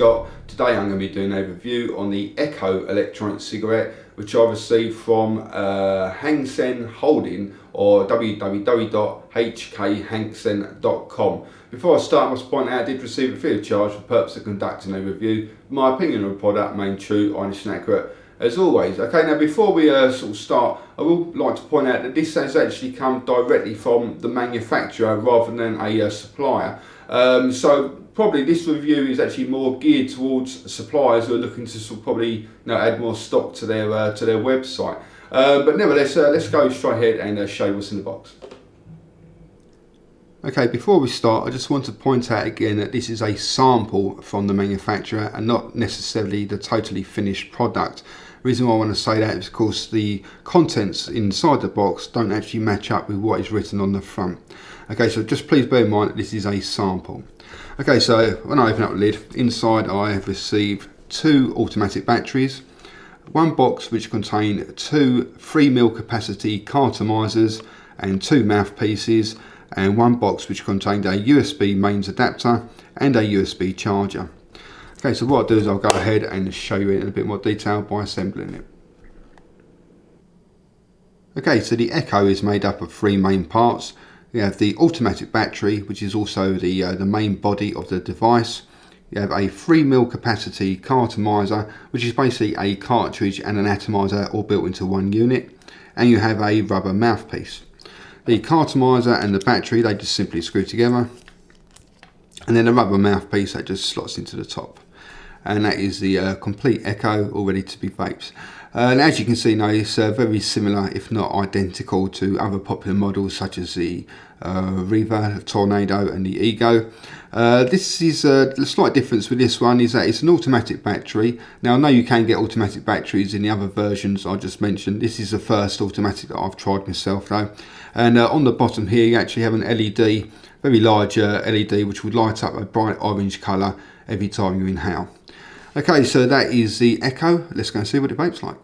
Scott. Today I'm going to be doing a review on the Echo electronic cigarette, which I received from Hang Seng Holding, or www.hkhangsen.com. Before I start, I must point out I did receive a free of charge for the purpose of conducting a review. My opinion of the product remains true, honest and accurate as always. Okay, now before we sort of start, I would like to point out that this has actually come directly from the manufacturer rather than a supplier. So probably this review is actually more geared towards suppliers who are looking to sort of probably add more stock to their website. But nevertheless, let's go straight ahead and show you what's in the box. Okay, before we start, I just want to point out again that this is a sample from the manufacturer and not necessarily the totally finished product. The reason why I want to say that is because the contents inside the box don't actually match up with what is written on the front. Okay, so just please bear in mind that this is a sample. Okay, so when I open up the lid, inside I have received 2 automatic batteries, 1 box which contain 2 3mm capacity cartomizers and 2 mouthpieces, and 1 box which contained a USB mains adapter and a USB charger. Okay, so what I'll do is I'll go ahead and show you it in a bit more detail by assembling it. Okay, so the Echo is made up of 3 main parts. You have the automatic battery, which is also the main body of the device. You have a 3mm capacity cartomizer, which is basically a cartridge and an atomizer all built into one unit. And you have a rubber mouthpiece. The cartomizer and the battery, they just simply screw together. And then the rubber mouthpiece that just slots into the top. And that is the complete Echo, all ready to be vaped. And as you can see now, it's very similar, if not identical, to other popular models such as the Riva, Tornado and the Ego. This is the slight difference with this one is that it's an automatic battery. Now I know you can get automatic batteries in the other versions I just mentioned. This is the first automatic that I've tried myself though. And on the bottom here you actually have an LED, very large LED, which would light up a bright orange colour every time you inhale. Okay, so that is the Echo. Let's go and see what it vapes like.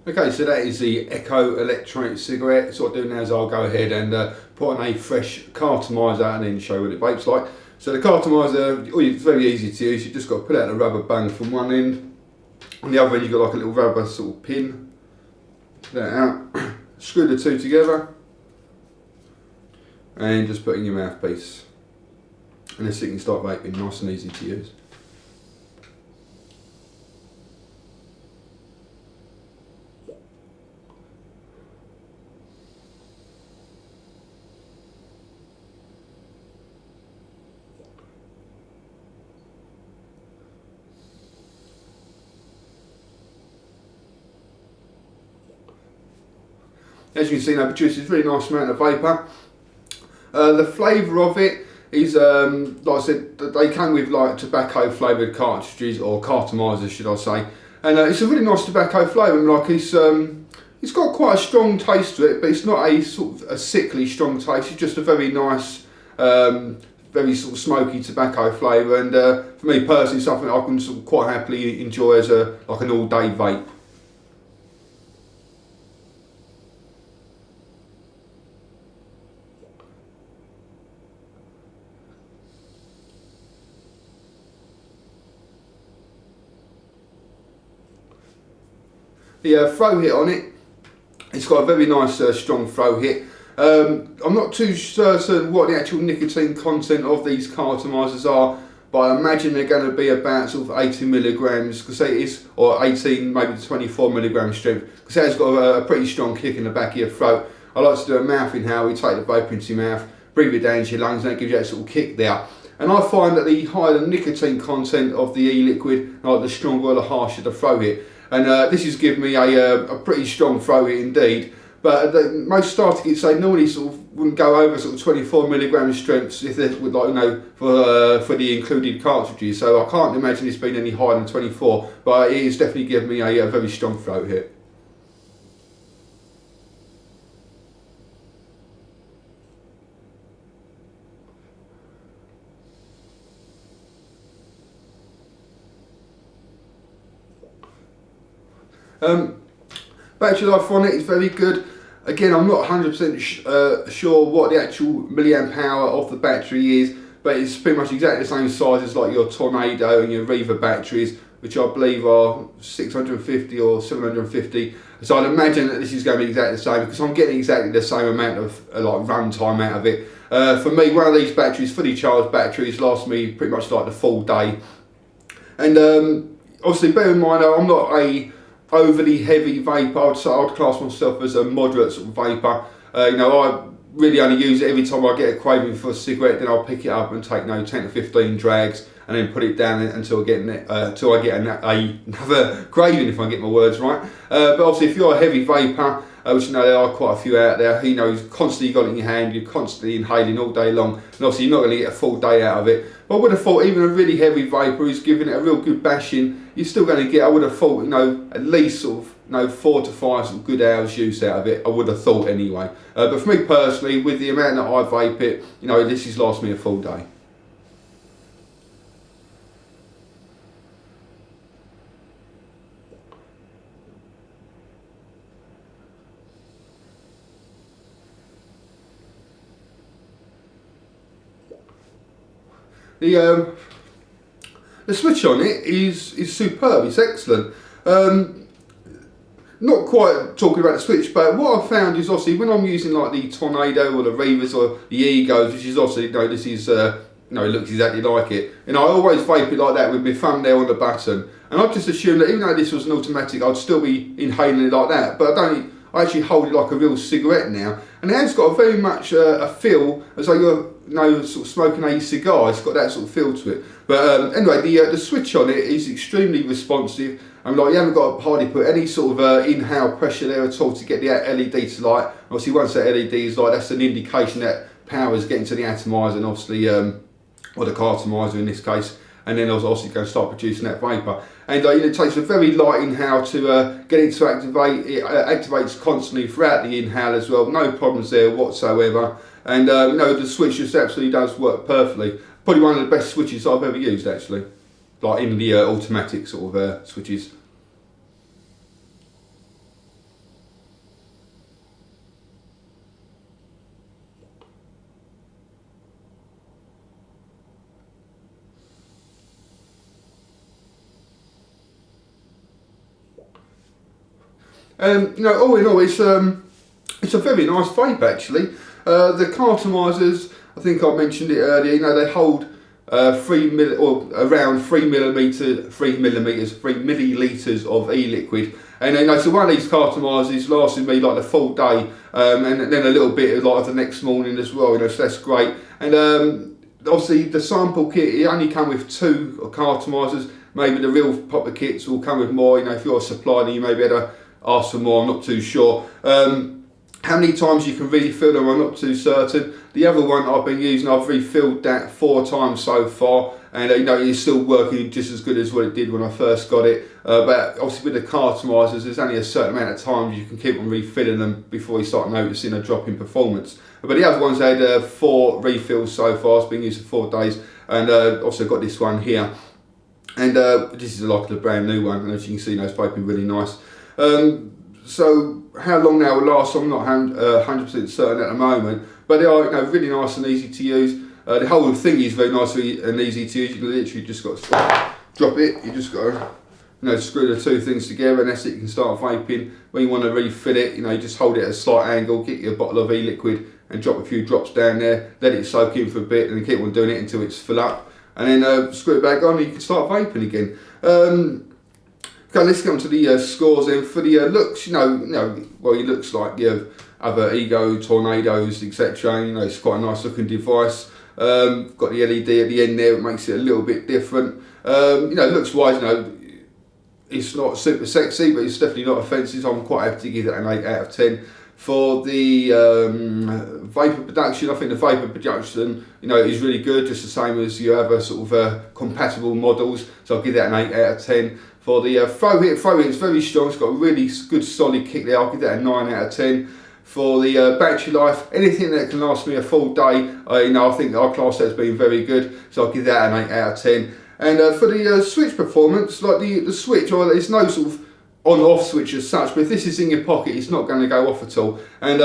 Okay, so that is the Echo electronic cigarette. So what I'll do now is I'll go ahead and put on a fresh cartomizer and then show you what it vapes like. So the cartomizer, it's very easy to use. You just got to put out the rubber band from one end. On the other end you've got like a little rubber sort of pin. Put that out. Screw the 2 together. And just put in your mouthpiece. And this you can start vaping, nice and easy to use. As you can see now, it produces a really nice amount of vapour. The flavour of it is, like I said, they come with like tobacco flavoured cartridges, or cartomizers should I say, and it's a really nice tobacco flavour. Like it's got quite a strong taste to it, but it's not a sort of a sickly strong taste. It's just a very nice, very sort of smoky tobacco flavour, and for me personally, something I can sort of quite happily enjoy as like an all-day vape. The throw hit on it, it's got a very nice strong throw hit. I'm not too certain what the actual nicotine content of these cartomizers are, but I imagine they're going to be about sort of 80 milligrams, because it is, or 18, maybe 24 milligram strength, because it has got a pretty strong kick in the back of your throat. I like to do a mouth inhale. You take the vape into your mouth, breathe it down into your lungs, and that gives you that sort of kick there. And I find that the higher the nicotine content of the e-liquid, like the stronger or the harsher the throw hit. And this has given me a pretty strong throw hit indeed. But most starter kits, they normally sort of wouldn't go over sort of 24 milligram strengths if they would, like, for the included cartridges. So I can't imagine it's been any higher than 24. But it has definitely given me a very strong throw hit. Battery life on it is very good. Again, I'm not 100% sure what the actual milliamp hour of the battery is, but it's pretty much exactly the same size as like your Tornado and your Reaver batteries, which I believe are 650 or 750. So I'd imagine that this is going to be exactly the same, because I'm getting exactly the same amount of like run time out of it. For me, one of these batteries, fully charged batteries, lasts me pretty much like the full day. And obviously, bear in mind, I'm not a overly heavy vaper. I'd class myself as a moderate sort of vaper. You know, I really only use it every time I get a craving for a cigarette. Then I'll pick it up and take 10 to 15 drags, and then put it down until I get another craving, if I get my words right. But obviously, if you're a heavy vaper, which you know there are quite a few out there, you know, constantly got it in your hand, you're constantly inhaling all day long, and obviously you're not going to get a full day out of it. But I would have thought even a really heavy vaper who's giving it a real good bashing, you're still going to get, I would have thought, you know, at least sort of 4 to 5 some good hours use out of it. I would have thought anyway. But for me personally, with the amount that I vape it, you know, this has lasted me a full day. The switch on it is superb. It's excellent. Not quite talking about the switch, but what I've found is obviously when I'm using like the Tornado or the Reavers or the e-cigs, which is obviously, you know, this is it looks exactly like it. And I always vape it like that with my thumbnail on the button. And I just assumed that even though this was an automatic, I'd still be inhaling it like that. But I actually hold it like a real cigarette now, and it has got a very much a feel as though you're sort of smoking a cigar. It's got that sort of feel to it. But anyway, the switch on it is extremely responsive. I mean, like, you haven't got to hardly put any sort of inhale pressure there at all to get the LED to light. Obviously, once that LED is light, that's an indication that power is getting to the atomizer, and obviously, or the cartomizer in this case. And then obviously going to start producing that vapour. And it takes a very light inhale to get it to activate. It activates constantly throughout the inhale as well. No problems there whatsoever. And the switch just absolutely does work perfectly. Probably one of the best switches I've ever used, actually. Like in the automatic sort of switches. All in all, it's a very nice vape actually. The cartomizers, I think I mentioned it earlier. You know, they hold around 3 millilitres of e-liquid, and so one of these cartomizers lasted me like the full day, and then a little bit of like the next morning as well. So that's great. And obviously the sample kit, it only come with 2 cartomizers. Maybe the real proper kits will come with more. If you're a supplier, you may be able to ask for more. I'm not too sure. How many times you can refill them, I'm not too certain. The other one I've been using, I've refilled that 4 times so far, and it's still working just as good as what it did when I first got it. But obviously with the cartomizers, there's only a certain amount of times you can keep on refilling them before you start noticing a drop in performance. But the other ones had 4 refills so far. It's been used for 4 days, and also got this one here. And this is like the brand new one, and as you can see, it's vaping really nice. So how long they will last, I'm not 100% certain at the moment, but they are really nice and easy to use. The whole thing is very nice and easy to use. You literally just got to drop it. You just got to screw the 2 things together, and that's it. You can start vaping. When you want to refill it, you just hold it at a slight angle, get your bottle of e-liquid and drop a few drops down there, let it soak in for a bit, and then keep on doing it until it's full up, and then screw it back on and you can start vaping again. Okay, let's get on to the scores then. For the looks, well, it looks like other Ego, Tornadoes, etc. It's quite a nice looking device. Got the LED at the end there, it makes it a little bit different. Looks wise, it's not super sexy, but it's definitely not offensive. I'm quite happy to give it an 8 out of 10. For the vapour production, I think the vapour production, is really good, just the same as your other sort of compatible models. So I'll give that an 8 out of 10. For the throw hit, it's very strong. It's got a really good solid kick there. I'll give that a 9 out of 10. For the battery life, anything that can last me a full day, I think our class has been very good. So I'll give that an 8 out of 10. And for the switch performance, like the switch, there's no sort of on-off switch as such, but if this is in your pocket, it's not going to go off at all. And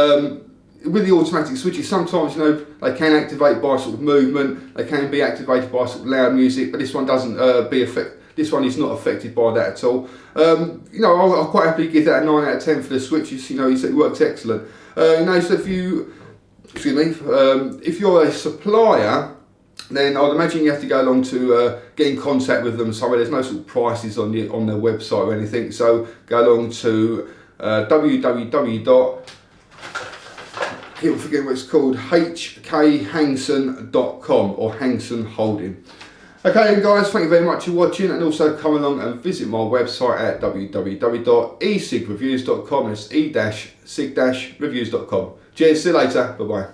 with the automatic switches, sometimes, you know, they can activate by sort of movement, they can be activated by sort of loud music, but this one doesn't this one is not affected by that at all. You know, I'll quite happily give that a 9 out of 10 for the switches. You know, it works excellent. You know, so if you, excuse me, if you're a supplier, then I'd imagine you have to go along to get in contact with them somewhere. There's no sort of prices on their website or anything, so go along to people forget what it's called, hkhangson.com or Hangson Holding. Okay then guys, thank you very much for watching, and also come along and visit my website at www.e-cig-reviews.com. It's e-cig-reviews.com. Cheers, see you later, bye bye.